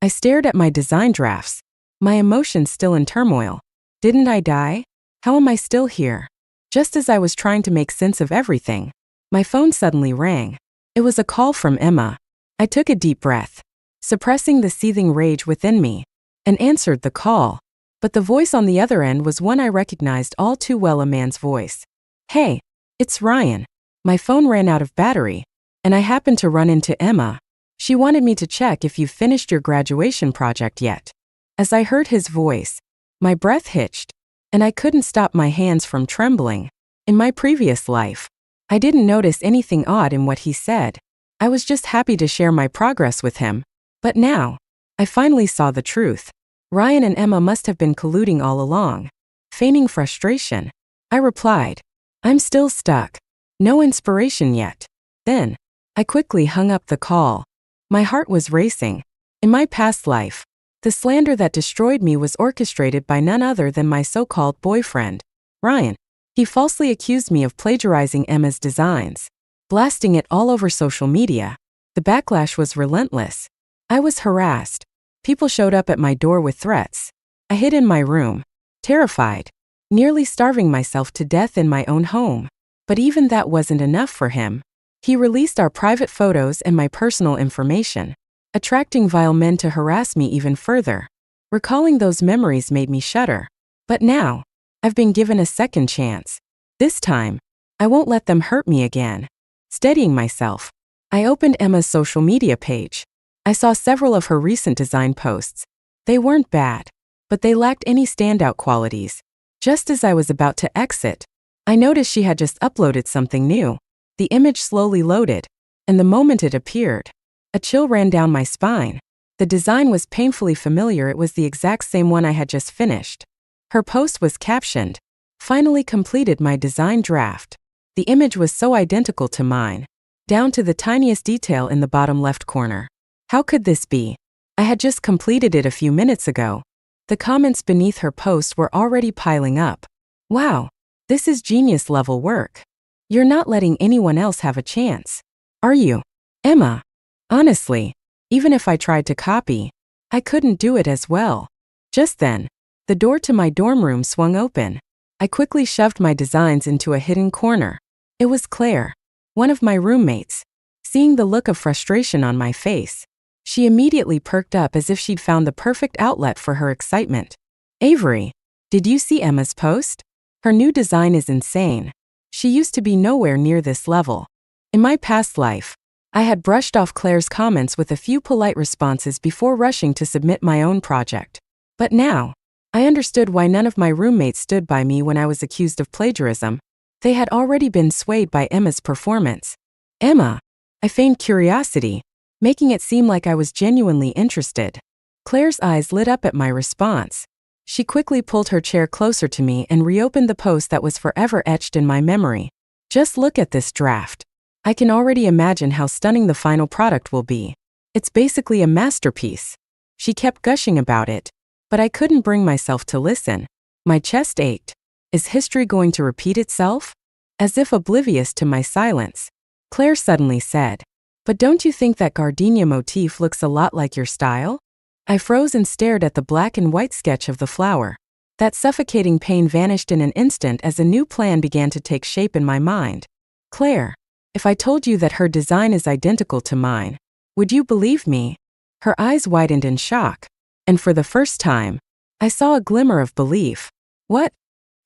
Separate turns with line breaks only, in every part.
I stared at my design drafts, my emotions still in turmoil. Didn't I die? How am I still here? Just as I was trying to make sense of everything, my phone suddenly rang. It was a call from Emma. I took a deep breath, suppressing the seething rage within me, and answered the call. But the voice on the other end was one I recognized all too well, a man's voice. Hey, it's Ryan. My phone ran out of battery, and I happened to run into Emma. She wanted me to check if you've finished your graduation project yet. As I heard his voice, my breath hitched, and I couldn't stop my hands from trembling. In my previous life, I didn't notice anything odd in what he said. I was just happy to share my progress with him. But now, I finally saw the truth. Ryan and Emma must have been colluding all along. Feigning frustration, I replied, I'm still stuck. No inspiration yet. Then, I quickly hung up the call. My heart was racing. In my past life, the slander that destroyed me was orchestrated by none other than my so-called boyfriend, Ryan. He falsely accused me of plagiarizing Emma's designs, blasting it all over social media. The backlash was relentless. I was harassed. People showed up at my door with threats. I hid in my room, terrified, nearly starving myself to death in my own home. But even that wasn't enough for him. He released our private photos and my personal information, attracting vile men to harass me even further. Recalling those memories made me shudder. But now, I've been given a second chance. This time, I won't let them hurt me again. Steadying myself, I opened Emma's social media page. I saw several of her recent design posts. They weren't bad, but they lacked any standout qualities. Just as I was about to exit, I noticed she had just uploaded something new. The image slowly loaded, and the moment it appeared, a chill ran down my spine. The design was painfully familiar. It was the exact same one I had just finished. Her post was captioned, "Finally completed my design draft." The image was so identical to mine, down to the tiniest detail in the bottom left corner. How could this be? I had just completed it a few minutes ago. The comments beneath her post were already piling up. Wow, this is genius-level work. You're not letting anyone else have a chance, are you, Emma? Honestly, even if I tried to copy, I couldn't do it as well. Just then, the door to my dorm room swung open. I quickly shoved my designs into a hidden corner. It was Claire, one of my roommates. Seeing the look of frustration on my face, she immediately perked up as if she'd found the perfect outlet for her excitement. Avery, did you see Emma's post? Her new design is insane. She used to be nowhere near this level. In my past life, I had brushed off Claire's comments with a few polite responses before rushing to submit my own project. But now, I understood why none of my roommates stood by me when I was accused of plagiarism. They had already been swayed by Emma's performance. Emma, I feigned curiosity, making it seem like I was genuinely interested. Claire's eyes lit up at my response. She quickly pulled her chair closer to me and reopened the post that was forever etched in my memory. Just look at this draft. I can already imagine how stunning the final product will be. It's basically a masterpiece. She kept gushing about it, but I couldn't bring myself to listen. My chest ached. Is history going to repeat itself? As if oblivious to my silence, Claire suddenly said, "But don't you think that gardenia motif looks a lot like your style?" I froze and stared at the black and white sketch of the flower. That suffocating pain vanished in an instant as a new plan began to take shape in my mind. Claire, if I told you that her design is identical to mine, would you believe me? Her eyes widened in shock, and for the first time, I saw a glimmer of belief. What?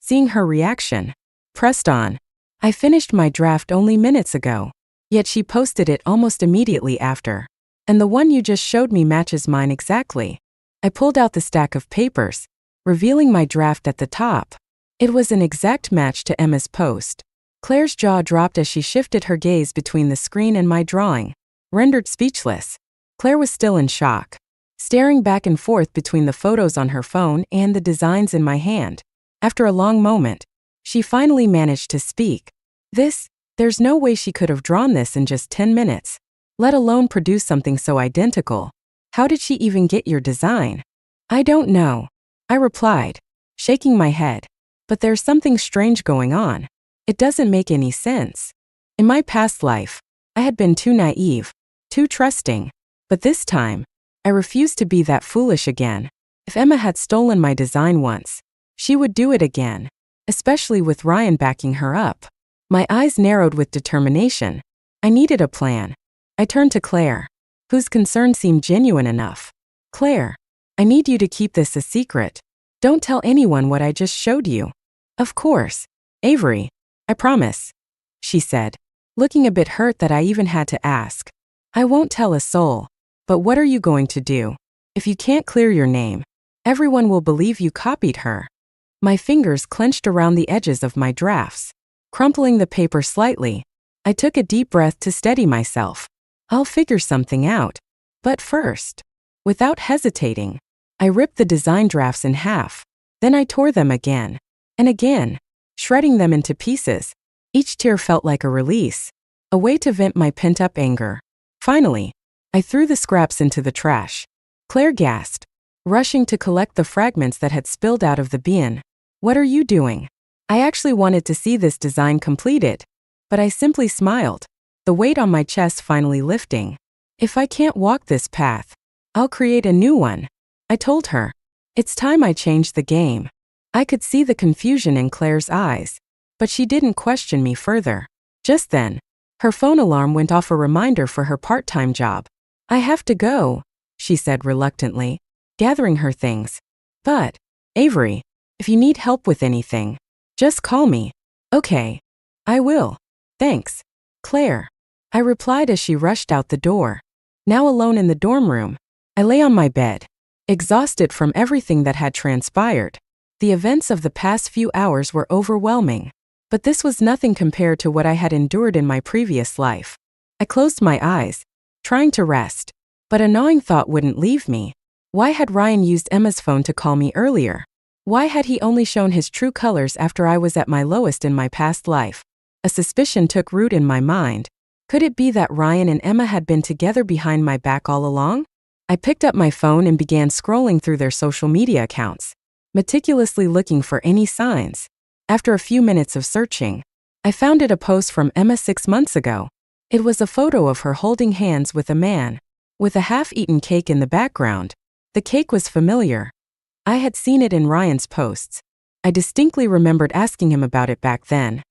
Seeing her reaction, pressed on. I finished my draft only minutes ago, yet she posted it almost immediately after. And the one you just showed me matches mine exactly. I pulled out the stack of papers, revealing my draft at the top. It was an exact match to Emma's post. Claire's jaw dropped as she shifted her gaze between the screen and my drawing. Rendered speechless, Claire was still in shock, staring back and forth between the photos on her phone and the designs in my hand. After a long moment, she finally managed to speak. There's no way she could have drawn this in just 10 minutes. Let alone produce something so identical. How did she even get your design? I don't know, I replied, shaking my head. But there's something strange going on. It doesn't make any sense. In my past life, I had been too naive, too trusting. But this time, I refused to be that foolish again. If Emma had stolen my design once, she would do it again, especially with Ryan backing her up. My eyes narrowed with determination. I needed a plan. I turned to Claire, whose concern seemed genuine enough. Claire, I need you to keep this a secret. Don't tell anyone what I just showed you. Of course, Avery, I promise, she said, looking a bit hurt that I even had to ask. I won't tell a soul, but what are you going to do? If you can't clear your name, everyone will believe you copied her. My fingers clenched around the edges of my drafts. Crumpling the paper slightly, I took a deep breath to steady myself. I'll figure something out. But first, without hesitating, I ripped the design drafts in half. Then I tore them again and again, shredding them into pieces. Each tear felt like a release, a way to vent my pent-up anger. Finally, I threw the scraps into the trash. Claire gasped, rushing to collect the fragments that had spilled out of the bin. What are you doing? I actually wanted to see this design completed, but I simply smiled, the weight on my chest finally lifting. If I can't walk this path, I'll create a new one, I told her. It's time I changed the game. I could see the confusion in Claire's eyes, but she didn't question me further. Just then, her phone alarm went off, a reminder for her part-time job. I have to go, she said reluctantly, gathering her things. But, Avery, if you need help with anything, just call me. Okay. I will. Thanks, Claire, I replied as she rushed out the door. Now alone in the dorm room, I lay on my bed, exhausted from everything that had transpired. The events of the past few hours were overwhelming, but this was nothing compared to what I had endured in my previous life. I closed my eyes, trying to rest, but a gnawing thought wouldn't leave me. Why had Ryan used Emma's phone to call me earlier? Why had he only shown his true colors after I was at my lowest in my past life? A suspicion took root in my mind. Could it be that Ryan and Emma had been together behind my back all along? I picked up my phone and began scrolling through their social media accounts, meticulously looking for any signs. After a few minutes of searching, I found a post from Emma 6 months ago. It was a photo of her holding hands with a man, with a half-eaten cake in the background. The cake was familiar. I had seen it in Ryan's posts. I distinctly remembered asking him about it back then.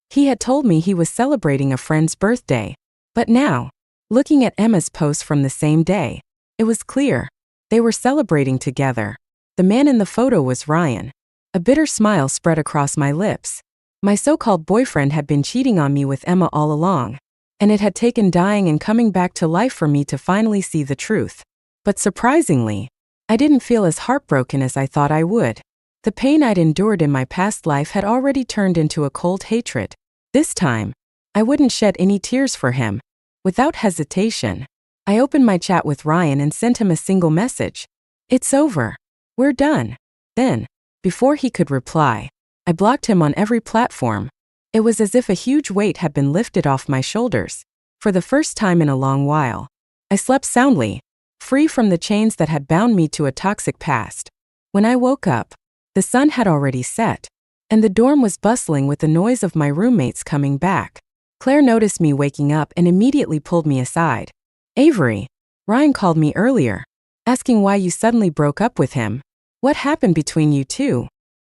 He had told me he was celebrating a friend's birthday. But now, looking at Emma's post from the same day, it was clear. They were celebrating together. The man in the photo was Ryan. A bitter smile spread across my lips. My so-called boyfriend had been cheating on me with Emma all along, and it had taken dying and coming back to life for me to finally see the truth. But surprisingly, I didn't feel as heartbroken as I thought I would. The pain I'd endured in my past life had already turned into a cold hatred. This time, I wouldn't shed any tears for him. Without hesitation, I opened my chat with Ryan and sent him a single message. It's over. We're done. Then, before he could reply, I blocked him on every platform. It was as if a huge weight had been lifted off my shoulders. For the first time in a long while, I slept soundly, free from the chains that had bound me to a toxic past. When I woke up, the sun had already set, and the dorm was bustling with the noise of my roommates coming back. Claire noticed me waking up and immediately pulled me aside. Avery, Ryan called me earlier, asking why you suddenly broke up with him. What happened between you two?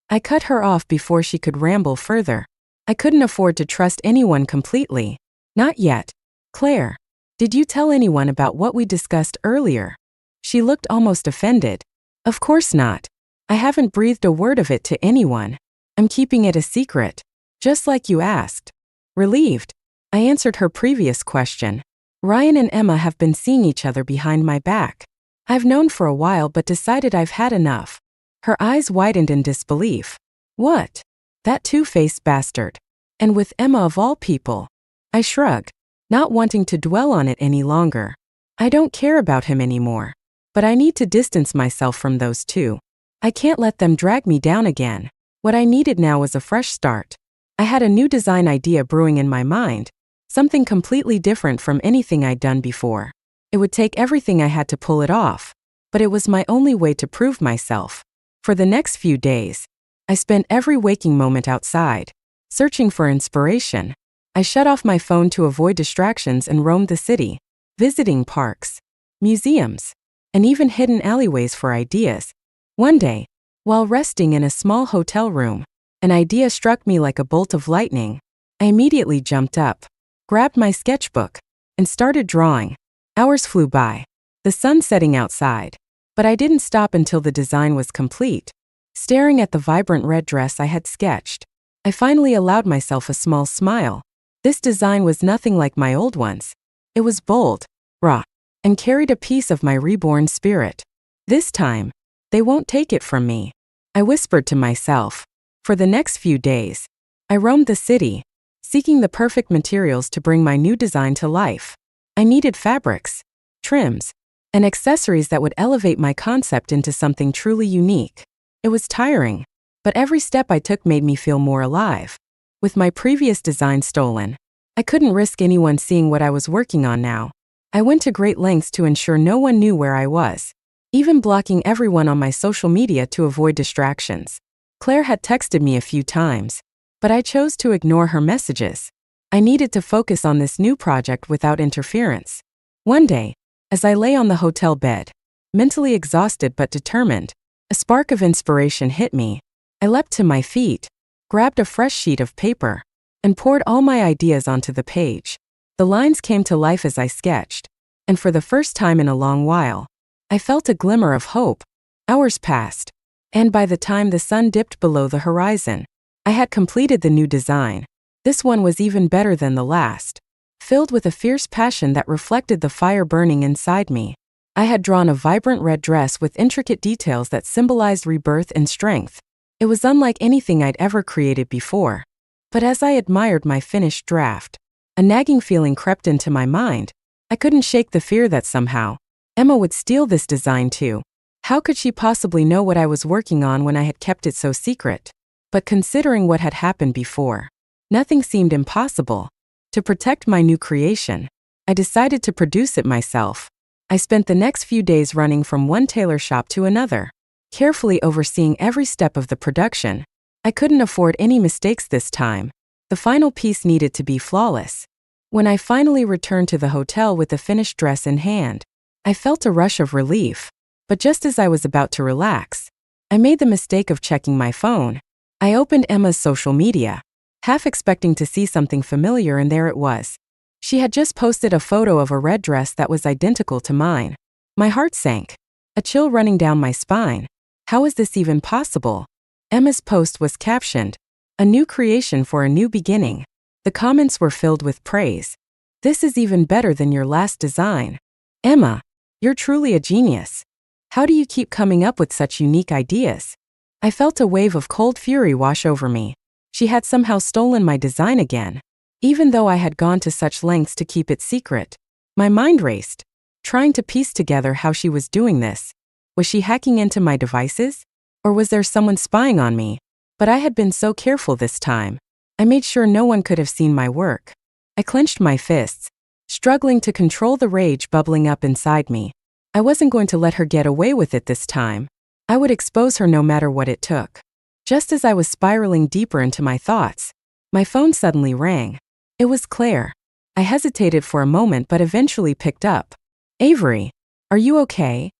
I cut her off before she could ramble further. I couldn't afford to trust anyone completely. Not yet. Claire, did you tell anyone about what we discussed earlier? She looked almost offended. Of course not. I haven't breathed a word of it to anyone. I'm keeping it a secret, just like you asked. Relieved, I answered her previous question. Ryan and Emma have been seeing each other behind my back. I've known for a while but decided I've had enough. Her eyes widened in disbelief. What? That two-faced bastard. And with Emma of all people. I shrugged, not wanting to dwell on it any longer. I don't care about him anymore. But I need to distance myself from those two. I can't let them drag me down again. What I needed now was a fresh start. I had a new design idea brewing in my mind, something completely different from anything I'd done before. It would take everything I had to pull it off, but it was my only way to prove myself. For the next few days, I spent every waking moment outside, searching for inspiration. I shut off my phone to avoid distractions and roamed the city, visiting parks, museums, and even hidden alleyways for ideas. One day, while resting in a small hotel room, an idea struck me like a bolt of lightning. I immediately jumped up, grabbed my sketchbook, and started drawing. Hours flew by, the sun setting outside, but I didn't stop until the design was complete. Staring at the vibrant red dress I had sketched, I finally allowed myself a small smile. This design was nothing like my old ones. It was bold, raw, and carried a piece of my reborn spirit. This time, they won't take it from me, I whispered to myself. For the next few days, I roamed the city, seeking the perfect materials to bring my new design to life. I needed fabrics, trims, and accessories that would elevate my concept into something truly unique. It was tiring, but every step I took made me feel more alive. With my previous design stolen, I couldn't risk anyone seeing what I was working on now. I went to great lengths to ensure no one knew where I was, even blocking everyone on my social media to avoid distractions. Claire had texted me a few times, but I chose to ignore her messages. I needed to focus on this new project without interference. One day, as I lay on the hotel bed, mentally exhausted but determined, a spark of inspiration hit me. I leapt to my feet, grabbed a fresh sheet of paper, and poured all my ideas onto the page. The lines came to life as I sketched, and for the first time in a long while, I felt a glimmer of hope. Hours passed, and by the time the sun dipped below the horizon, I had completed the new design. This one was even better than the last, filled with a fierce passion that reflected the fire burning inside me. I had drawn a vibrant red dress with intricate details that symbolized rebirth and strength. It was unlike anything I'd ever created before. But as I admired my finished draft, a nagging feeling crept into my mind. I couldn't shake the fear that somehow Emma would steal this design too. How could she possibly know what I was working on when I had kept it so secret? But considering what had happened before, nothing seemed impossible. To protect my new creation, I decided to produce it myself. I spent the next few days running from one tailor shop to another, carefully overseeing every step of the production. I couldn't afford any mistakes this time. The final piece needed to be flawless. When I finally returned to the hotel with the finished dress in hand, I felt a rush of relief. But just as I was about to relax, I made the mistake of checking my phone. I opened Emma's social media, half expecting to see something familiar, and there it was. She had just posted a photo of a red dress that was identical to mine. My heart sank, a chill running down my spine. How is this even possible? Emma's post was captioned, "A new creation for a new beginning." The comments were filled with praise. "This is even better than your last design. Emma, you're truly a genius. How do you keep coming up with such unique ideas?" I felt a wave of cold fury wash over me. She had somehow stolen my design again, even though I had gone to such lengths to keep it secret. My mind raced, trying to piece together how she was doing this. Was she hacking into my devices? Or was there someone spying on me? But I had been so careful this time. I made sure no one could have seen my work. I clenched my fists, struggling to control the rage bubbling up inside me. I wasn't going to let her get away with it this time. I would expose her no matter what it took. Just as I was spiraling deeper into my thoughts, my phone suddenly rang. It was Claire. I hesitated for a moment but eventually picked up. "Avery, are you okay?"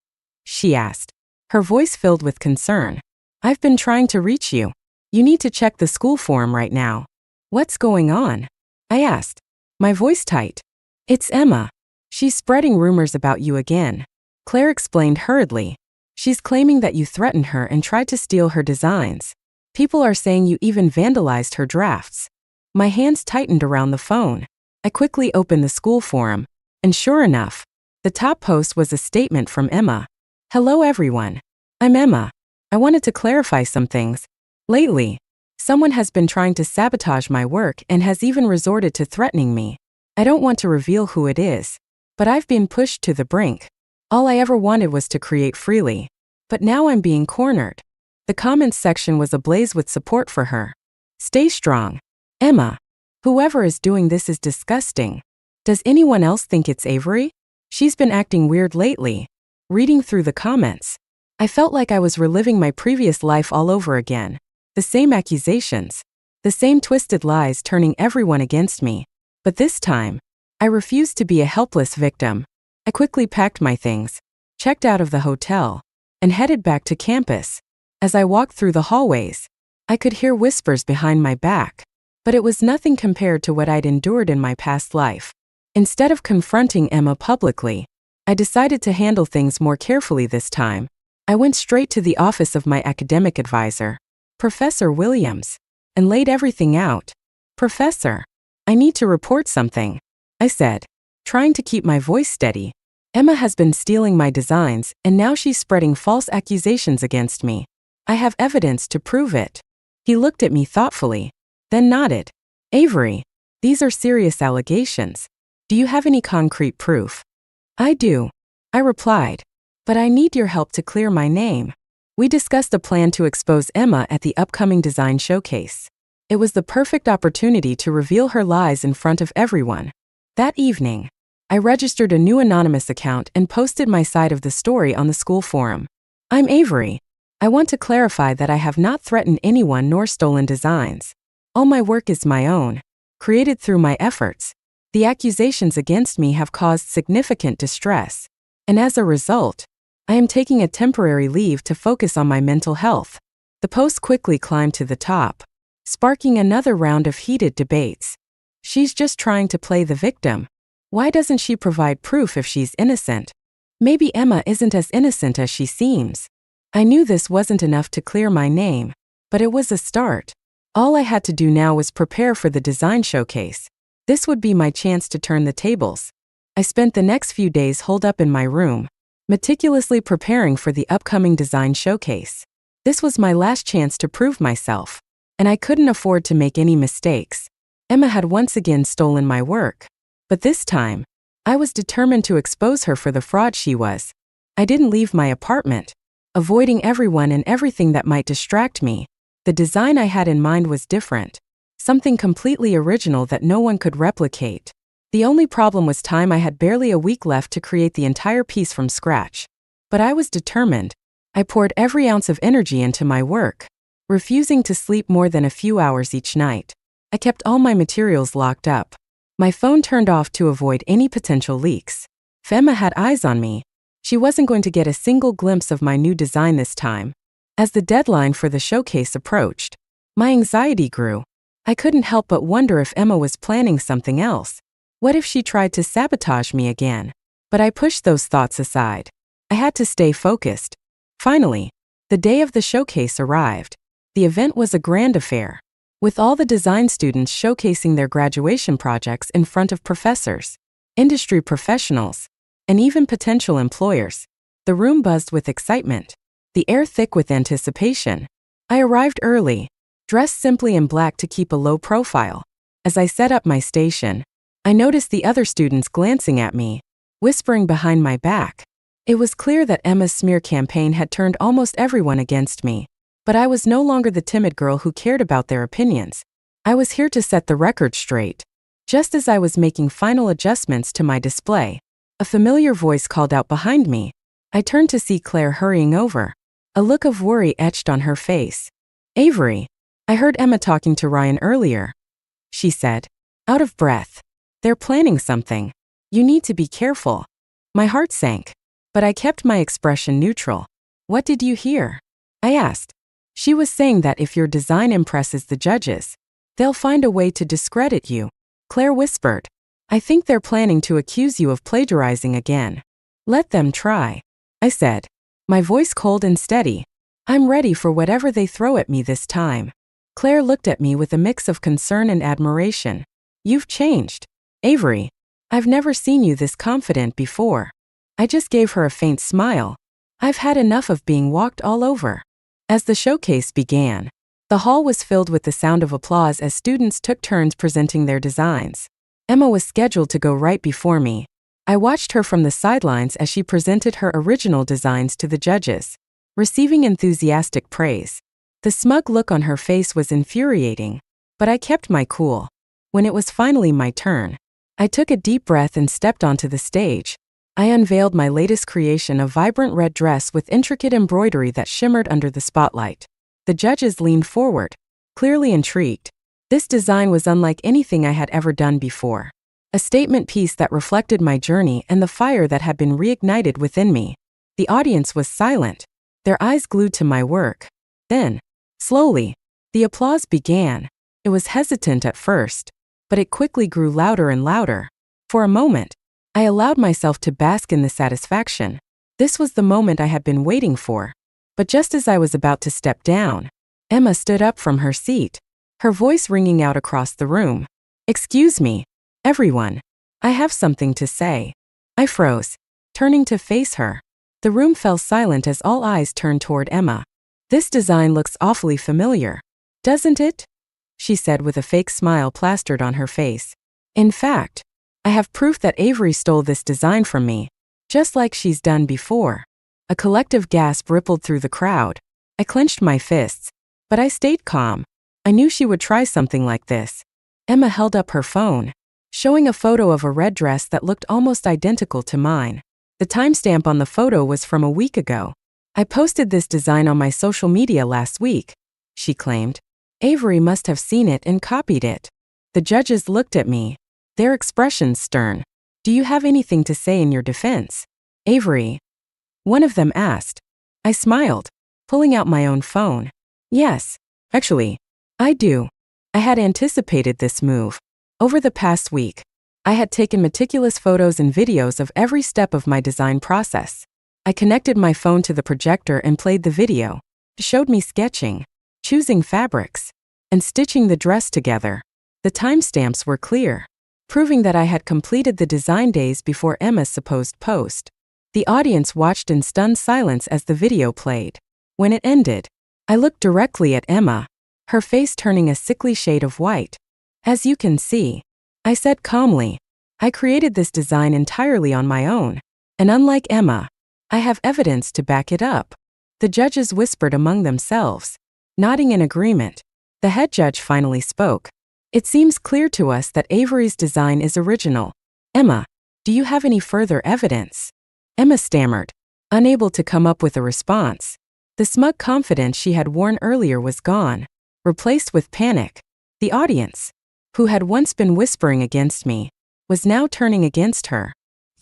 she asked, her voice filled with concern. "I've been trying to reach you. You need to check the school forum right now." "What's going on?" I asked, my voice tight. "It's Emma. She's spreading rumors about you again," Claire explained hurriedly. "She's claiming that you threatened her and tried to steal her designs. People are saying you even vandalized her drafts." My hands tightened around the phone. I quickly opened the school forum, and sure enough, the top post was a statement from Emma. "Hello everyone. I'm Emma. I wanted to clarify some things. Lately, someone has been trying to sabotage my work and has even resorted to threatening me. I don't want to reveal who it is, but I've been pushed to the brink. All I ever wanted was to create freely, but now I'm being cornered." The comments section was ablaze with support for her. "Stay strong, Emma. Whoever is doing this is disgusting. Does anyone else think it's Avery? She's been acting weird lately." Reading through the comments, I felt like I was reliving my previous life all over again. The same accusations, the same twisted lies turning everyone against me. But this time, I refused to be a helpless victim. I quickly packed my things, checked out of the hotel, and headed back to campus. As I walked through the hallways, I could hear whispers behind my back, but it was nothing compared to what I'd endured in my past life. Instead of confronting Emma publicly, I decided to handle things more carefully this time. I went straight to the office of my academic advisor, Professor Williams, and laid everything out. "Professor, I need to report something," I said, trying to keep my voice steady. "Emma has been stealing my designs, and now she's spreading false accusations against me. I have evidence to prove it." He looked at me thoughtfully, then nodded. "Avery, these are serious allegations. Do you have any concrete proof?" "I do," I replied, "but I need your help to clear my name." We discussed a plan to expose Emma at the upcoming design showcase. It was the perfect opportunity to reveal her lies in front of everyone. That evening, I registered a new anonymous account and posted my side of the story on the school forum. "I'm Avery. I want to clarify that I have not threatened anyone nor stolen designs. All my work is my own, created through my efforts. The accusations against me have caused significant distress, and as a result, I am taking a temporary leave to focus on my mental health." The post quickly climbed to the top, sparking another round of heated debates. "She's just trying to play the victim. Why doesn't she provide proof if she's innocent? Maybe Emma isn't as innocent as she seems." I knew this wasn't enough to clear my name, but it was a start. All I had to do now was prepare for the design showcase. This would be my chance to turn the tables. I spent the next few days holed up in my room, meticulously preparing for the upcoming design showcase. This was my last chance to prove myself, and I couldn't afford to make any mistakes. Emma had once again stolen my work, but this time, I was determined to expose her for the fraud she was. I didn't leave my apartment, avoiding everyone and everything that might distract me. The design I had in mind was different, something completely original that no one could replicate. The only problem was time. I had barely a week left to create the entire piece from scratch. But I was determined. I poured every ounce of energy into my work, refusing to sleep more than a few hours each night. I kept all my materials locked up. My phone turned off to avoid any potential leaks. If Emma had eyes on me, she wasn't going to get a single glimpse of my new design this time. As the deadline for the showcase approached, my anxiety grew. I couldn't help but wonder if Emma was planning something else. What if she tried to sabotage me again? But I pushed those thoughts aside. I had to stay focused. Finally, the day of the showcase arrived. The event was a grand affair, with all the design students showcasing their graduation projects in front of professors, industry professionals, and even potential employers. The room buzzed with excitement, the air thick with anticipation. I arrived early, dressed simply in black to keep a low profile. As I set up my station, I noticed the other students glancing at me, whispering behind my back. It was clear that Emma's smear campaign had turned almost everyone against me. But I was no longer the timid girl who cared about their opinions. I was here to set the record straight. Just as I was making final adjustments to my display, a familiar voice called out behind me. I turned to see Claire hurrying over. A look of worry etched on her face. "Avery, I heard Emma talking to Ryan earlier," she said, out of breath. "They're planning something. You need to be careful." My heart sank, but I kept my expression neutral. "What did you hear?" I asked. "She was saying that if your design impresses the judges, they'll find a way to discredit you," Claire whispered. "I think they're planning to accuse you of plagiarizing again." "Let them try," I said, my voice cold and steady. "I'm ready for whatever they throw at me this time." Claire looked at me with a mix of concern and admiration. "You've changed, Avery. I've never seen you this confident before." I just gave her a faint smile. I've had enough of being walked all over. As the showcase began, the hall was filled with the sound of applause as students took turns presenting their designs. Emma was scheduled to go right before me. I watched her from the sidelines as she presented her original designs to the judges, receiving enthusiastic praise. The smug look on her face was infuriating, but I kept my cool. When it was finally my turn, I took a deep breath and stepped onto the stage. I unveiled my latest creation, a vibrant red dress with intricate embroidery that shimmered under the spotlight. The judges leaned forward, clearly intrigued. This design was unlike anything I had ever done before. A statement piece that reflected my journey and the fire that had been reignited within me. The audience was silent, their eyes glued to my work. Then, slowly, the applause began. It was hesitant at first, but it quickly grew louder and louder. For a moment, I allowed myself to bask in the satisfaction. This was the moment I had been waiting for. But just as I was about to step down, Emma stood up from her seat, her voice ringing out across the room. "Excuse me, everyone. I have something to say." I froze, turning to face her. The room fell silent as all eyes turned toward Emma. "This design looks awfully familiar, doesn't it?" she said with a fake smile plastered on her face. "In fact, I have proof that Avery stole this design from me, just like she's done before." A collective gasp rippled through the crowd. I clenched my fists, but I stayed calm. I knew she would try something like this. Emma held up her phone, showing a photo of a red dress that looked almost identical to mine. The timestamp on the photo was from a week ago. "I posted this design on my social media last week," she claimed. "Avery must have seen it and copied it." The judges looked at me, their expressions stern. "Do you have anything to say in your defense, Avery?" one of them asked. I smiled, pulling out my own phone. "Yes, actually, I do." I had anticipated this move. Over the past week, I had taken meticulous photos and videos of every step of my design process. I connected my phone to the projector and played the video. It showed me sketching, choosing fabrics, and stitching the dress together. The timestamps were clear, proving that I had completed the design days before Emma's supposed post. The audience watched in stunned silence as the video played. When it ended, I looked directly at Emma, her face turning a sickly shade of white. "As you can see," I said calmly, "I created this design entirely on my own. And unlike Emma, I have evidence to back it up." The judges whispered among themselves, nodding in agreement. The head judge finally spoke. "It seems clear to us that Avery's design is original. Emma, do you have any further evidence?" Emma stammered, unable to come up with a response. The smug confidence she had worn earlier was gone, replaced with panic. The audience, who had once been whispering against me, was now turning against her.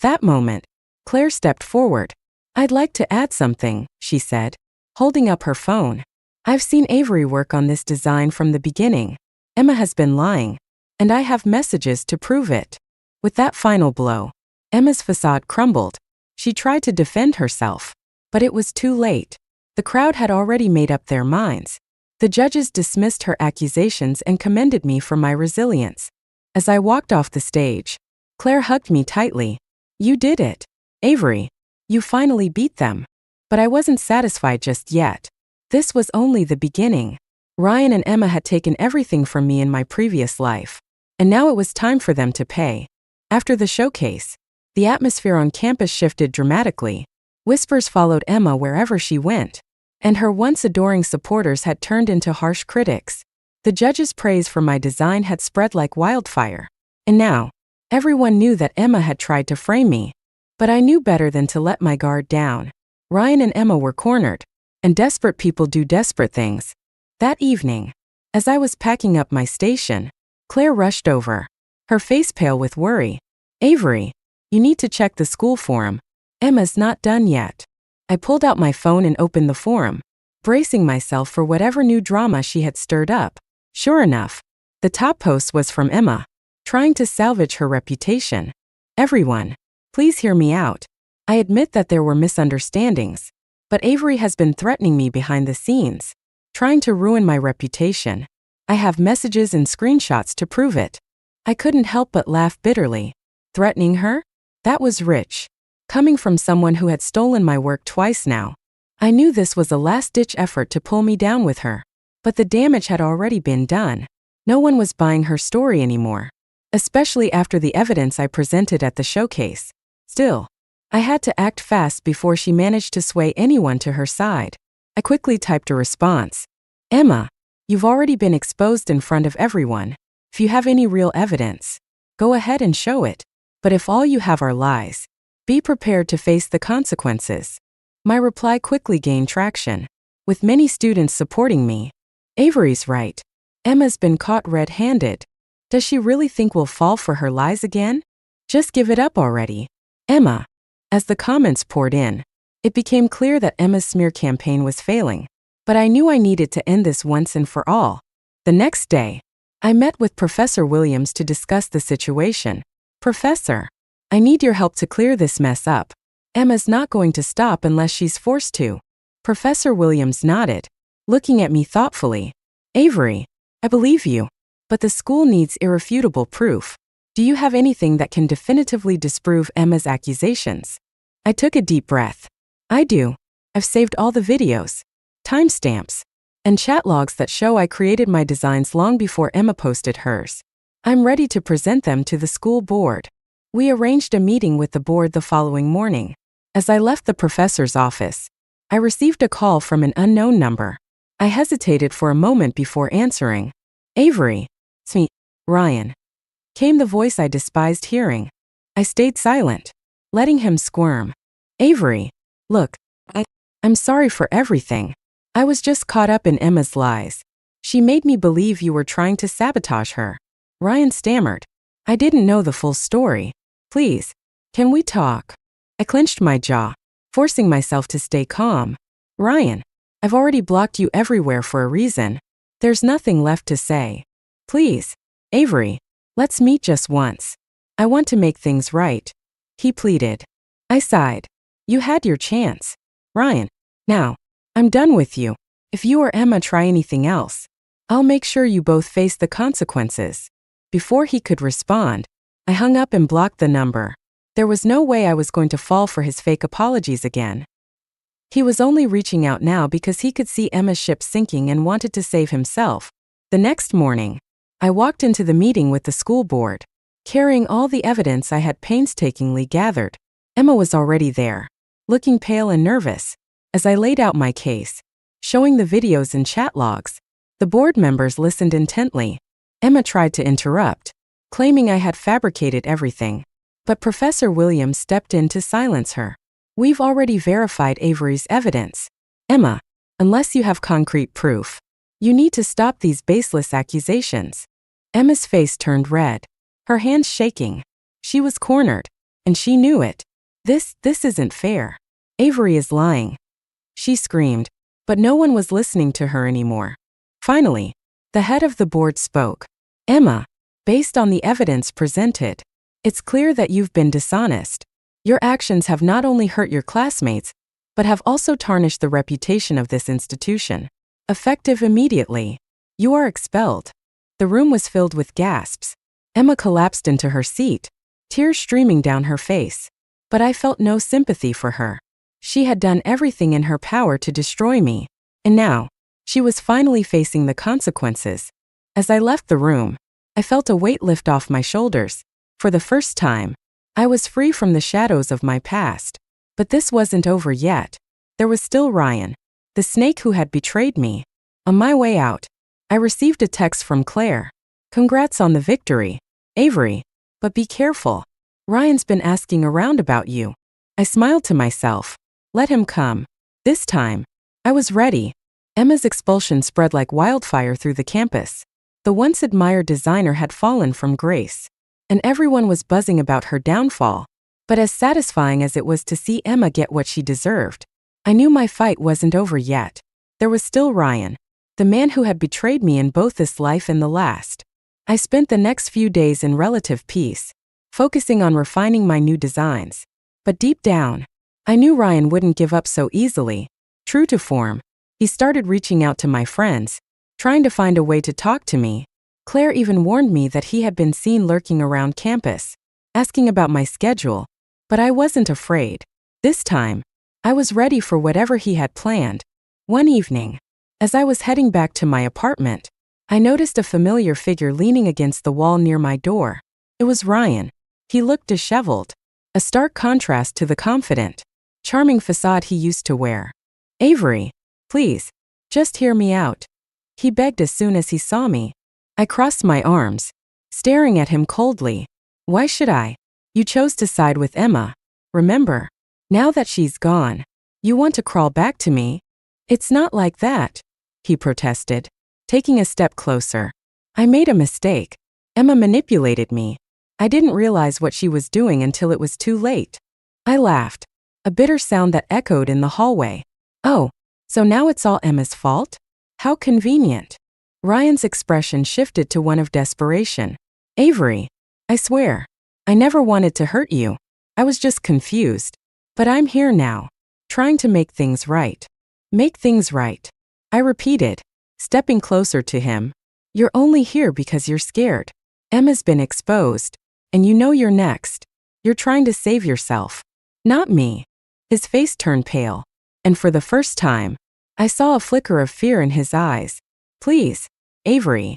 That moment, Claire stepped forward. "I'd like to add something," she said, holding up her phone. "I've seen Avery work on this design from the beginning. Emma has been lying, and I have messages to prove it." With that final blow, Emma's facade crumbled. She tried to defend herself, but it was too late. The crowd had already made up their minds. The judges dismissed her accusations and commended me for my resilience. As I walked off the stage, Claire hugged me tightly. "You did it, Avery. You finally beat them." But I wasn't satisfied just yet. This was only the beginning. Ryan and Emma had taken everything from me in my previous life, and now it was time for them to pay. After the showcase, the atmosphere on campus shifted dramatically. Whispers followed Emma wherever she went, and her once adoring supporters had turned into harsh critics. The judges' praise for my design had spread like wildfire, and now, everyone knew that Emma had tried to frame me. But I knew better than to let my guard down. Ryan and Emma were cornered, and desperate people do desperate things. That evening, as I was packing up my station, Claire rushed over, her face pale with worry. "Avery, you need to check the school forum. Emma's not done yet." I pulled out my phone and opened the forum, bracing myself for whatever new drama she had stirred up. Sure enough, the top post was from Emma, trying to salvage her reputation. "Everyone, please hear me out. I admit that there were misunderstandings, but Avery has been threatening me behind the scenes, trying to ruin my reputation. I have messages and screenshots to prove it." I couldn't help but laugh bitterly. Threatening her? That was rich. Coming from someone who had stolen my work twice now. I knew this was a last-ditch effort to pull me down with her. But the damage had already been done. No one was buying her story anymore, especially after the evidence I presented at the showcase. Still, I had to act fast before she managed to sway anyone to her side. I quickly typed a response. "Emma, you've already been exposed in front of everyone. If you have any real evidence, go ahead and show it. But if all you have are lies, be prepared to face the consequences." My reply quickly gained traction, with many students supporting me. "Avery's right. Emma's been caught red-handed. Does she really think we'll fall for her lies again? Just give it up already, Emma." As the comments poured in, It became clear that Emma's smear campaign was failing, but I knew I needed to end this once and for all. The next day, I met with Professor Williams to discuss the situation. Professor, I need your help to clear this mess up. Emma's not going to stop unless she's forced to. Professor Williams nodded, looking at me thoughtfully. Avery, I believe you, but the school needs irrefutable proof. Do you have anything that can definitively disprove Emma's accusations? I took a deep breath. I do. I've saved all the videos, timestamps, and chat logs that show I created my designs long before Emma posted hers. I'm ready to present them to the school board. We arranged a meeting with the board the following morning. As I left the professor's office, I received a call from an unknown number. I hesitated for a moment before answering. Avery, it's me, Ryan. Came the voice I despised hearing. I stayed silent, letting him squirm. Avery, look, I'm sorry for everything. I was just caught up in Emma's lies. She made me believe you were trying to sabotage her. Ryan stammered. I didn't know the full story. Please, can we talk? I clenched my jaw, forcing myself to stay calm. Ryan, I've already blocked you everywhere for a reason. There's nothing left to say. Please, Avery, let's meet just once. I want to make things right. He pleaded. I sighed. You had your chance. Ryan, now, I'm done with you. If you or Emma try anything else, I'll make sure you both face the consequences. Before he could respond, I hung up and blocked the number. There was no way I was going to fall for his fake apologies again. He was only reaching out now because he could see Emma's ship sinking and wanted to save himself. The next morning, I walked into the meeting with the school board, carrying all the evidence I had painstakingly gathered. Emma was already there, looking pale and nervous. As I laid out my case, showing the videos and chat logs, the board members listened intently. Emma tried to interrupt, claiming I had fabricated everything, but Professor Williams stepped in to silence her. We've already verified Avery's evidence. Emma, unless you have concrete proof, you need to stop these baseless accusations. Emma's face turned red, her hands shaking. She was cornered, and she knew it. This isn't fair. Avery is lying. She screamed, but no one was listening to her anymore. Finally, the head of the board spoke. Emma, based on the evidence presented, it's clear that you've been dishonest. Your actions have not only hurt your classmates, but have also tarnished the reputation of this institution. Effective immediately. You are expelled. The room was filled with gasps. Emma collapsed into her seat, tears streaming down her face. But I felt no sympathy for her. She had done everything in her power to destroy me, and now, she was finally facing the consequences. As I left the room, I felt a weight lift off my shoulders. For the first time, I was free from the shadows of my past. But this wasn't over yet. There was still Ryan, the snake who had betrayed me. On my way out, I received a text from Claire. Congrats on the victory, Avery, but be careful. Ryan's been asking around about you. I smiled to myself. Let him come. This time, I was ready. Emma's expulsion spread like wildfire through the campus. The once admired designer had fallen from grace, and everyone was buzzing about her downfall. But as satisfying as it was to see Emma get what she deserved, I knew my fight wasn't over yet. There was still Ryan, the man who had betrayed me in both this life and the last. I spent the next few days in relative peace, focusing on refining my new designs. But deep down, I knew Ryan wouldn't give up so easily. True to form, he started reaching out to my friends, trying to find a way to talk to me. Claire even warned me that he had been seen lurking around campus, asking about my schedule. But I wasn't afraid. This time, I was ready for whatever he had planned. One evening, as I was heading back to my apartment, I noticed a familiar figure leaning against the wall near my door. It was Ryan. He looked disheveled, a stark contrast to the confident, charming facade he used to wear. Avery, please, just hear me out, he begged as soon as he saw me. I crossed my arms, staring at him coldly. Why should I? You chose to side with Emma. Remember, now that she's gone, you want to crawl back to me? It's not like that, he protested, taking a step closer. I made a mistake. Emma manipulated me. I didn't realize what she was doing until it was too late. I laughed, a bitter sound that echoed in the hallway. Oh, so now it's all Emma's fault? How convenient. Ryan's expression shifted to one of desperation. Avery, I swear, I never wanted to hurt you. I was just confused. But I'm here now, trying to make things right. Make things right. I repeated, stepping closer to him. You're only here because you're scared. Emma's been exposed, and you know you're next. You're trying to save yourself. Not me. His face turned pale, and for the first time, I saw a flicker of fear in his eyes. Please, Avery,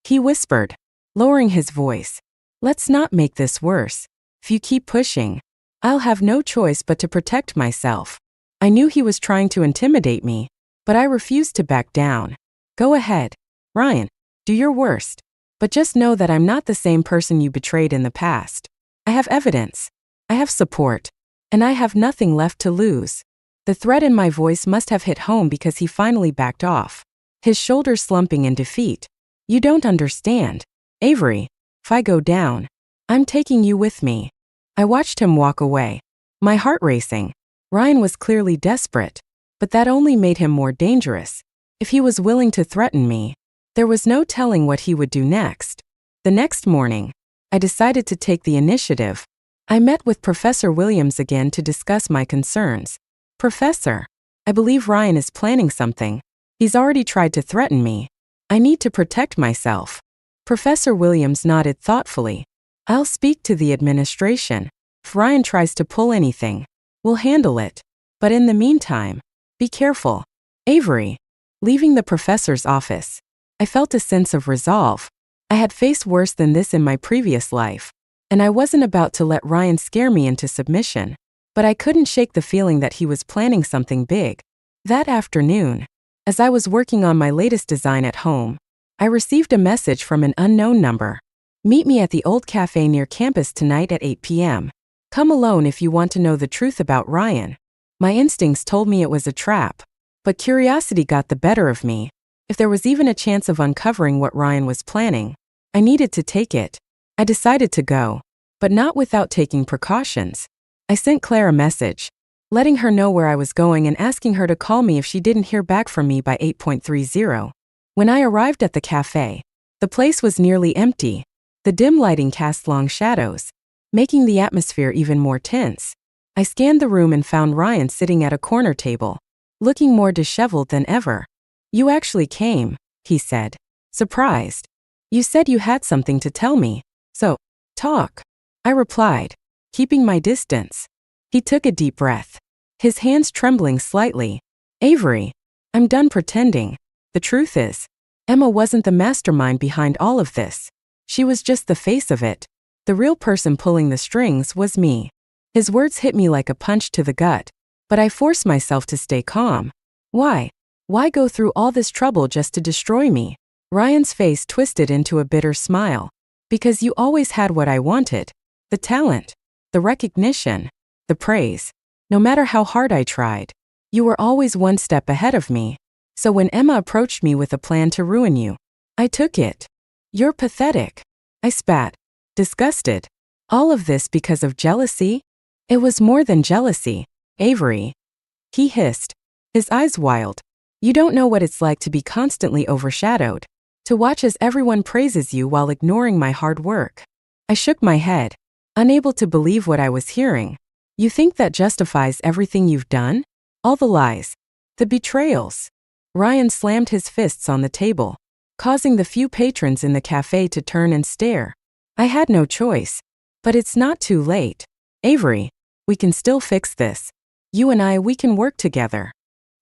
he whispered, lowering his voice. Let's not make this worse. If you keep pushing, I'll have no choice but to protect myself. I knew he was trying to intimidate me, but I refused to back down. Go ahead, Ryan, do your worst. But just know that I'm not the same person you betrayed in the past. I have evidence. I have support. And I have nothing left to lose. The threat in my voice must have hit home because he finally backed off, his shoulders slumping in defeat. You don't understand. Avery, if I go down, I'm taking you with me. I watched him walk away, my heart racing. Ryan was clearly desperate, but that only made him more dangerous. If he was willing to threaten me, there was no telling what he would do next. The next morning, I decided to take the initiative. I met with Professor Williams again to discuss my concerns. Professor, I believe Ryan is planning something. He's already tried to threaten me. I need to protect myself. Professor Williams nodded thoughtfully. I'll speak to the administration. If Ryan tries to pull anything, we'll handle it. But in the meantime, be careful. Avery. Leaving the professor's office, I felt a sense of resolve. I had faced worse than this in my previous life, and I wasn't about to let Ryan scare me into submission. But I couldn't shake the feeling that he was planning something big. That afternoon, as I was working on my latest design at home, I received a message from an unknown number. Meet me at the old cafe near campus tonight at 8 p.m. Come alone if you want to know the truth about Ryan. My instincts told me it was a trap, but curiosity got the better of me. If there was even a chance of uncovering what Ryan was planning, I needed to take it. I decided to go, but not without taking precautions. I sent Claire a message, letting her know where I was going and asking her to call me if she didn't hear back from me by 8:30. When I arrived at the cafe, the place was nearly empty. The dim lighting cast long shadows, making the atmosphere even more tense. I scanned the room and found Ryan sitting at a corner table, looking more disheveled than ever. You actually came, he said, surprised. You said you had something to tell me, so, talk. I replied, keeping my distance. He took a deep breath, his hands trembling slightly. Avery, I'm done pretending. The truth is, Emma wasn't the mastermind behind all of this. She was just the face of it. The real person pulling the strings was me. His words hit me like a punch to the gut, but I forced myself to stay calm. Why? Why go through all this trouble just to destroy me? Ryan's face twisted into a bitter smile. Because you always had what I wanted. The talent, the recognition, the praise. No matter how hard I tried, you were always one step ahead of me. So when Emma approached me with a plan to ruin you, I took it. You're pathetic. I spat, disgusted. All of this because of jealousy? It was more than jealousy, Avery. He hissed, his eyes wild. You don't know what it's like to be constantly overshadowed, to watch as everyone praises you while ignoring my hard work. I shook my head, unable to believe what I was hearing. You think that justifies everything you've done? All the lies, the betrayals. Ryan slammed his fists on the table, causing the few patrons in the cafe to turn and stare. I had no choice. But it's not too late. Avery, we can still fix this. You and I, we can work together.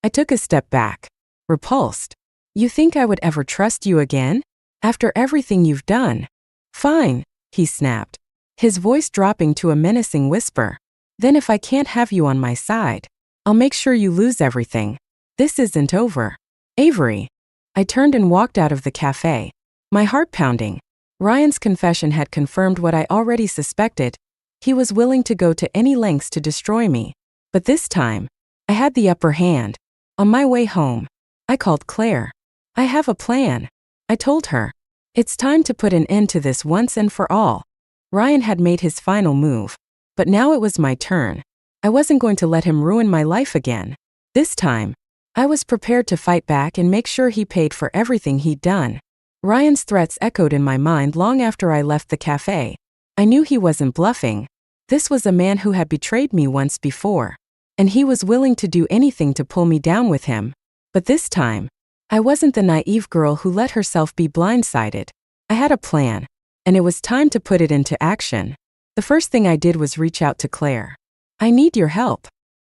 I took a step back, repulsed. You think I would ever trust you again? After everything you've done? Fine, he snapped, his voice dropping to a menacing whisper. Then if I can't have you on my side, I'll make sure you lose everything. This isn't over. Avery. I turned and walked out of the cafe, my heart pounding. Ryan's confession had confirmed what I already suspected. He was willing to go to any lengths to destroy me. But this time, I had the upper hand. On my way home, I called Claire. I have a plan, I told her. It's time to put an end to this once and for all. Ryan had made his final move, but now it was my turn. I wasn't going to let him ruin my life again. This time, I was prepared to fight back and make sure he paid for everything he'd done. Ryan's threats echoed in my mind long after I left the cafe. I knew he wasn't bluffing. This was a man who had betrayed me once before, and he was willing to do anything to pull me down with him. But this time, I wasn't the naive girl who let herself be blindsided. I had a plan, and it was time to put it into action. The first thing I did was reach out to Claire. "I need your help,"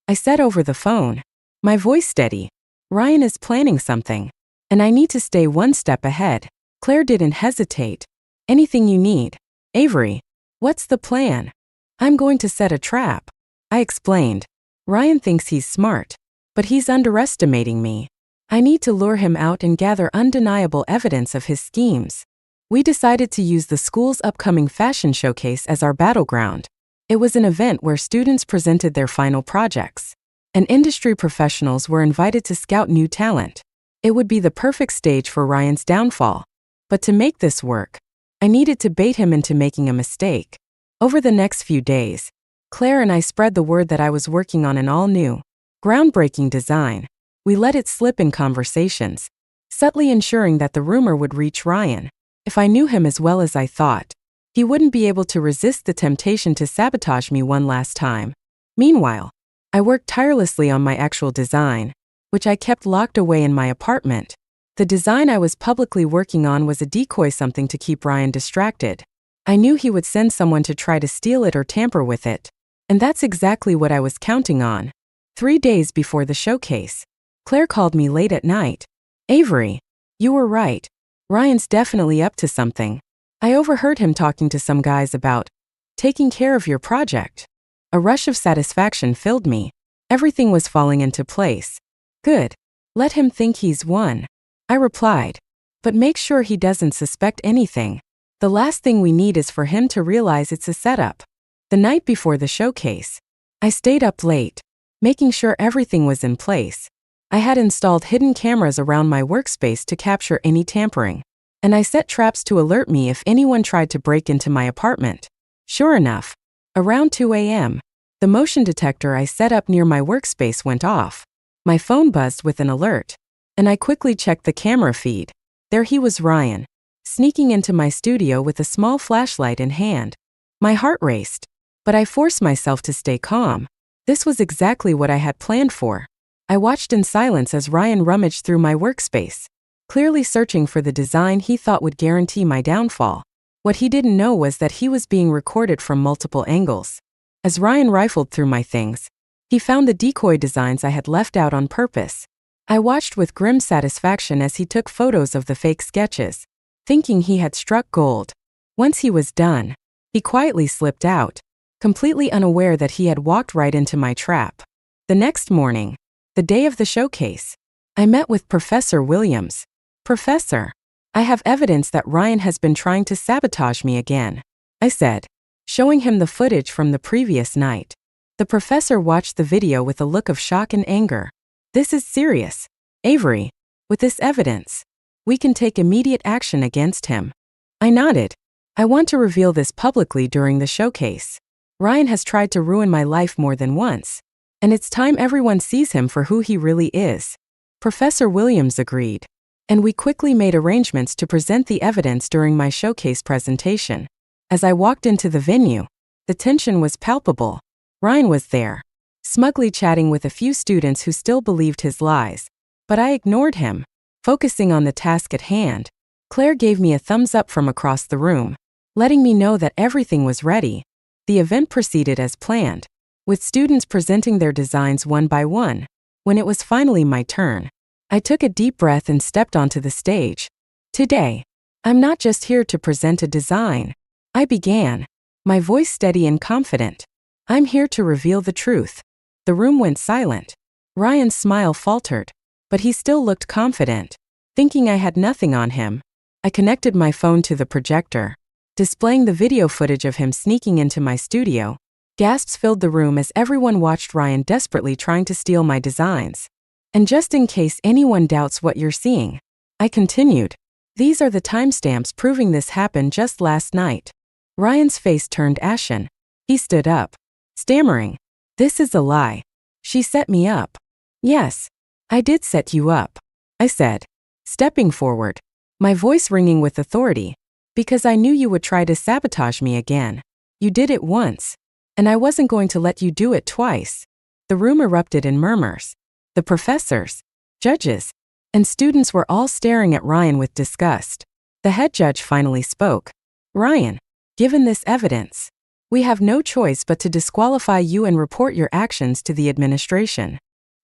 I said over the phone, my voice steady. "Ryan is planning something, and I need to stay one step ahead." Claire didn't hesitate. "Anything you need. Avery, what's the plan?" "I'm going to set a trap," I explained. "Ryan thinks he's smart, but he's underestimating me. I need to lure him out and gather undeniable evidence of his schemes." We decided to use the school's upcoming fashion showcase as our battleground. It was an event where students presented their final projects, and industry professionals were invited to scout new talent. It would be the perfect stage for Ryan's downfall. But to make this work, I needed to bait him into making a mistake. Over the next few days, Claire and I spread the word that I was working on an all-new, groundbreaking design. We let it slip in conversations, subtly ensuring that the rumor would reach Ryan. If I knew him as well as I thought, he wouldn't be able to resist the temptation to sabotage me one last time. Meanwhile, I worked tirelessly on my actual design, which I kept locked away in my apartment. The design I was publicly working on was a decoy, something to keep Ryan distracted. I knew he would send someone to try to steal it or tamper with it, and that's exactly what I was counting on. 3 days before the showcase, Claire called me late at night. "Avery, you were right. Ryan's definitely up to something. I overheard him talking to some guys about taking care of your project." A rush of satisfaction filled me. Everything was falling into place. "Good. Let him think he's won," I replied. "But make sure he doesn't suspect anything. The last thing we need is for him to realize it's a setup." The night before the showcase, I stayed up late, making sure everything was in place. I had installed hidden cameras around my workspace to capture any tampering, and I set traps to alert me if anyone tried to break into my apartment. Sure enough, around 2 a.m., the motion detector I set up near my workspace went off. My phone buzzed with an alert, and I quickly checked the camera feed. There he was, Ryan, sneaking into my studio with a small flashlight in hand. My heart raced, but I forced myself to stay calm. This was exactly what I had planned for. I watched in silence as Ryan rummaged through my workspace, clearly searching for the design he thought would guarantee my downfall. What he didn't know was that he was being recorded from multiple angles. As Ryan rifled through my things, he found the decoy designs I had left out on purpose. I watched with grim satisfaction as he took photos of the fake sketches, thinking he had struck gold. Once he was done, he quietly slipped out, completely unaware that he had walked right into my trap. The next morning, the day of the showcase, I met with Professor Williams. "Professor, I have evidence that Ryan has been trying to sabotage me again," I said, showing him the footage from the previous night. The professor watched the video with a look of shock and anger. "This is serious, Avery. With this evidence, we can take immediate action against him." I nodded. "I want to reveal this publicly during the showcase. Ryan has tried to ruin my life more than once, and it's time everyone sees him for who he really is." Professor Williams agreed, and we quickly made arrangements to present the evidence during my showcase presentation. As I walked into the venue, the tension was palpable. Ryan was there, smugly chatting with a few students who still believed his lies, but I ignored him, focusing on the task at hand. Claire gave me a thumbs up from across the room, letting me know that everything was ready. The event proceeded as planned, with students presenting their designs one by one. When it was finally my turn, I took a deep breath and stepped onto the stage. "Today, I'm not just here to present a design," I began, my voice steady and confident. "I'm here to reveal the truth." The room went silent. Ryan's smile faltered, but he still looked confident. Thinking I had nothing on him, I connected my phone to the projector, displaying the video footage of him sneaking into my studio. Gasps filled the room as everyone watched Ryan desperately trying to steal my designs. "And just in case anyone doubts what you're seeing," I continued, "these are the timestamps proving this happened just last night." Ryan's face turned ashen. He stood up, stammering, This is a lie. She set me up. Yes, I did set you up, I said, stepping forward, my voice ringing with authority, because I knew you would try to sabotage me again. You did it once, and I wasn't going to let you do it twice. The room erupted in murmurs. The professors, judges, and students were all staring at Ryan with disgust. The head judge finally spoke. Ryan, given this evidence, we have no choice but to disqualify you and report your actions to the administration.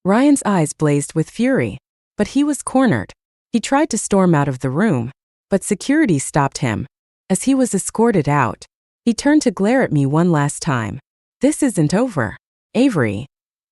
Ryan's eyes blazed with fury, but he was cornered. He tried to storm out of the room, but security stopped him. As he was escorted out, he turned to glare at me one last time. This isn't over, Avery,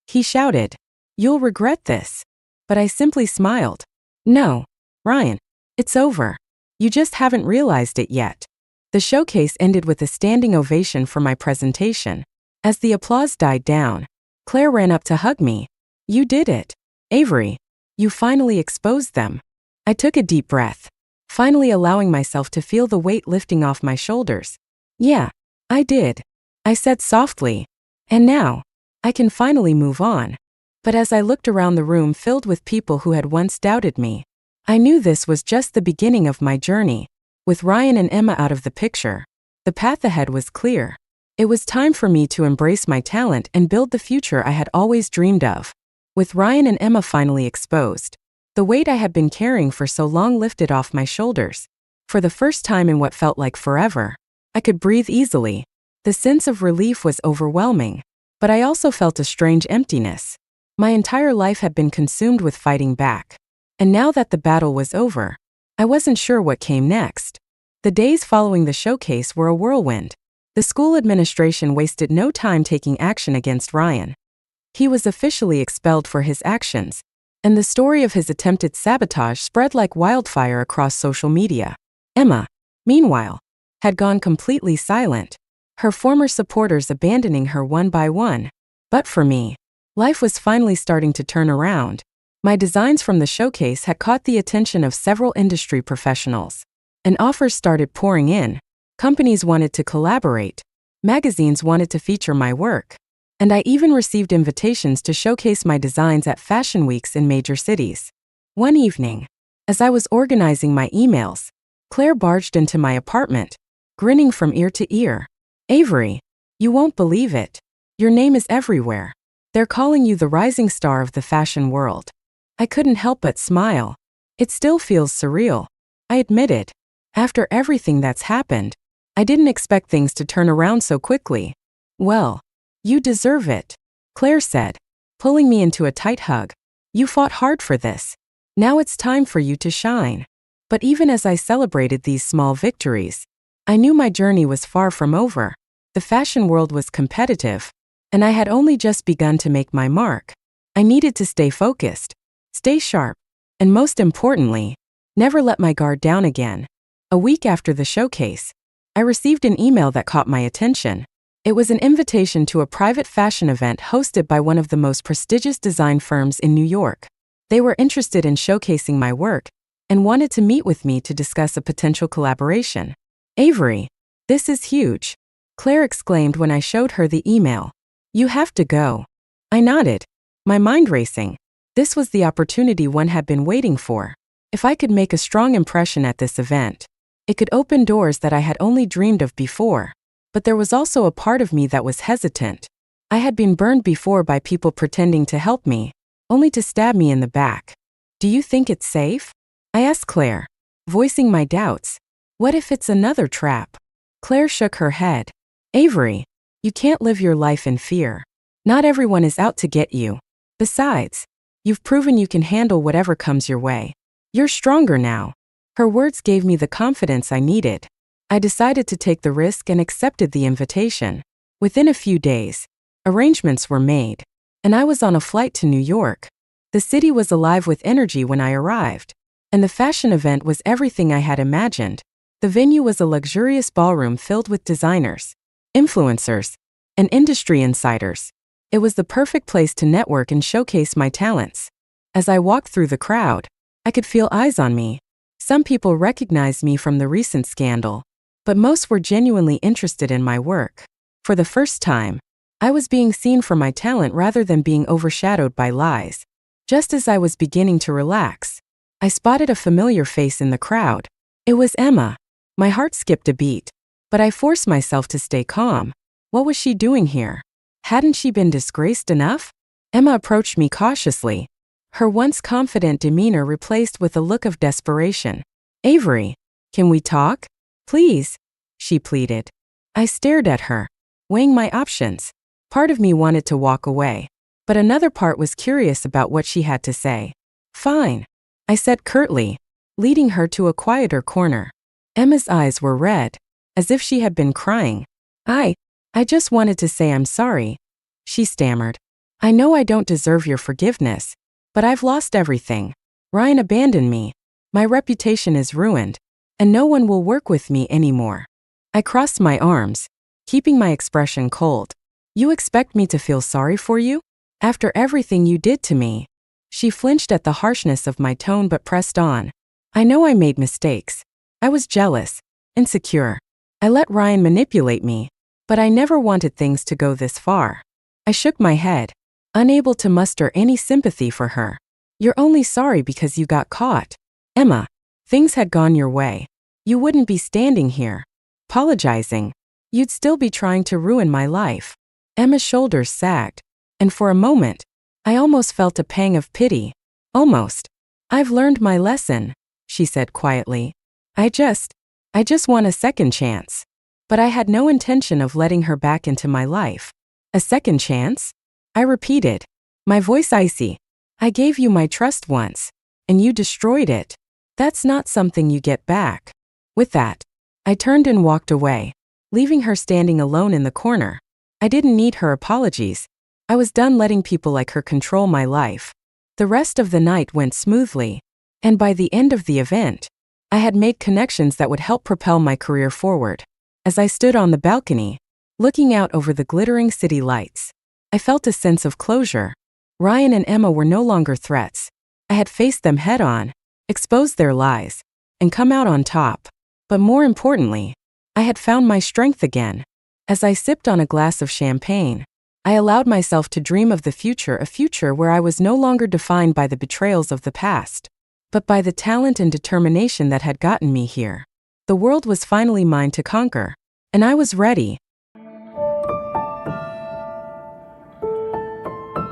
he shouted. You'll regret this. But I simply smiled. No, Ryan, it's over. You just haven't realized it yet. The showcase ended with a standing ovation for my presentation. As the applause died down, Claire ran up to hug me. You did it, Avery. You finally exposed them. I took a deep breath, finally allowing myself to feel the weight lifting off my shoulders. Yeah, I did, I said softly. And now, I can finally move on. But as I looked around the room filled with people who had once doubted me, I knew this was just the beginning of my journey. With Ryan and Emma out of the picture, the path ahead was clear. It was time for me to embrace my talent and build the future I had always dreamed of. With Ryan and Emma finally exposed, the weight I had been carrying for so long lifted off my shoulders. For the first time in what felt like forever, I could breathe easily. The sense of relief was overwhelming, but I also felt a strange emptiness. My entire life had been consumed with fighting back, and now that the battle was over, I wasn't sure what came next. The days following the showcase were a whirlwind. The school administration wasted no time taking action against Ryan. He was officially expelled for his actions, and the story of his attempted sabotage spread like wildfire across social media. Emma, meanwhile, had gone completely silent, her former supporters abandoning her one by one. But for me, life was finally starting to turn around. My designs from the showcase had caught the attention of several industry professionals, and offers started pouring in. Companies wanted to collaborate, magazines wanted to feature my work, and I even received invitations to showcase my designs at fashion weeks in major cities. One evening, as I was organizing my emails, Claire barged into my apartment, grinning from ear to ear. Avery, you won't believe it. Your name is everywhere. They're calling you the rising star of the fashion world. I couldn't help but smile. It still feels surreal, I admitted. After everything that's happened, I didn't expect things to turn around so quickly. Well, you deserve it, Claire said, pulling me into a tight hug. You fought hard for this. Now it's time for you to shine. But even as I celebrated these small victories, I knew my journey was far from over. The fashion world was competitive, and I had only just begun to make my mark. I needed to stay focused, stay sharp, and most importantly, never let my guard down again. A week after the showcase, I received an email that caught my attention. It was an invitation to a private fashion event hosted by one of the most prestigious design firms in New York. They were interested in showcasing my work and wanted to meet with me to discuss a potential collaboration. Avery, this is huge, Claire exclaimed when I showed her the email. You have to go. I nodded, my mind racing. This was the opportunity one had been waiting for. If I could make a strong impression at this event, it could open doors that I had only dreamed of before. But there was also a part of me that was hesitant. I had been burned before by people pretending to help me, only to stab me in the back. Do you think it's safe? I asked Claire, voicing my doubts. What if it's another trap? Claire shook her head. Avery, you can't live your life in fear. Not everyone is out to get you. Besides, you've proven you can handle whatever comes your way. You're stronger now. Her words gave me the confidence I needed. I decided to take the risk and accepted the invitation. Within a few days, arrangements were made, and I was on a flight to New York. The city was alive with energy when I arrived, and the fashion event was everything I had imagined. The venue was a luxurious ballroom filled with designers, influencers, and industry insiders. It was the perfect place to network and showcase my talents. As I walked through the crowd, I could feel eyes on me. Some people recognized me from the recent scandal, but most were genuinely interested in my work. For the first time, I was being seen for my talent rather than being overshadowed by lies. Just as I was beginning to relax, I spotted a familiar face in the crowd. It was Emma. My heart skipped a beat, but I forced myself to stay calm. What was she doing here? Hadn't she been disgraced enough? Emma approached me cautiously, her once confident demeanor replaced with a look of desperation. "Avery, can we talk? Please," she pleaded. I stared at her, weighing my options. Part of me wanted to walk away, but another part was curious about what she had to say. "Fine," I said curtly, leading her to a quieter corner. Emma's eyes were red, as if she had been crying. I just wanted to say I'm sorry," she stammered. "I know I don't deserve your forgiveness, but I've lost everything. Ryan abandoned me. My reputation is ruined, and no one will work with me anymore." I crossed my arms, keeping my expression cold. "You expect me to feel sorry for you? After everything you did to me?" She flinched at the harshness of my tone but pressed on. "I know I made mistakes. I was jealous, insecure. I let Ryan manipulate me, but I never wanted things to go this far." I shook my head, unable to muster any sympathy for her. "You're only sorry because you got caught. Emma, things had gone your way. You wouldn't be standing here, apologizing. You'd still be trying to ruin my life." Emma's shoulders sagged, and for a moment, I almost felt a pang of pity. Almost. "I've learned my lesson," she said quietly. I just want a second chance." But I had no intention of letting her back into my life. "A second chance?" I repeated, my voice icy. "I gave you my trust once, and you destroyed it. That's not something you get back." With that, I turned and walked away, leaving her standing alone in the corner. I didn't need her apologies. I was done letting people like her control my life. The rest of the night went smoothly, and by the end of the event, I had made connections that would help propel my career forward. As I stood on the balcony, looking out over the glittering city lights, I felt a sense of closure. Ryan and Emma were no longer threats. I had faced them head-on, exposed their lies, and come out on top. But more importantly, I had found my strength again. As I sipped on a glass of champagne, I allowed myself to dream of the future, a future where I was no longer defined by the betrayals of the past, but by the talent and determination that had gotten me here. The world was finally mine to conquer, and I was ready.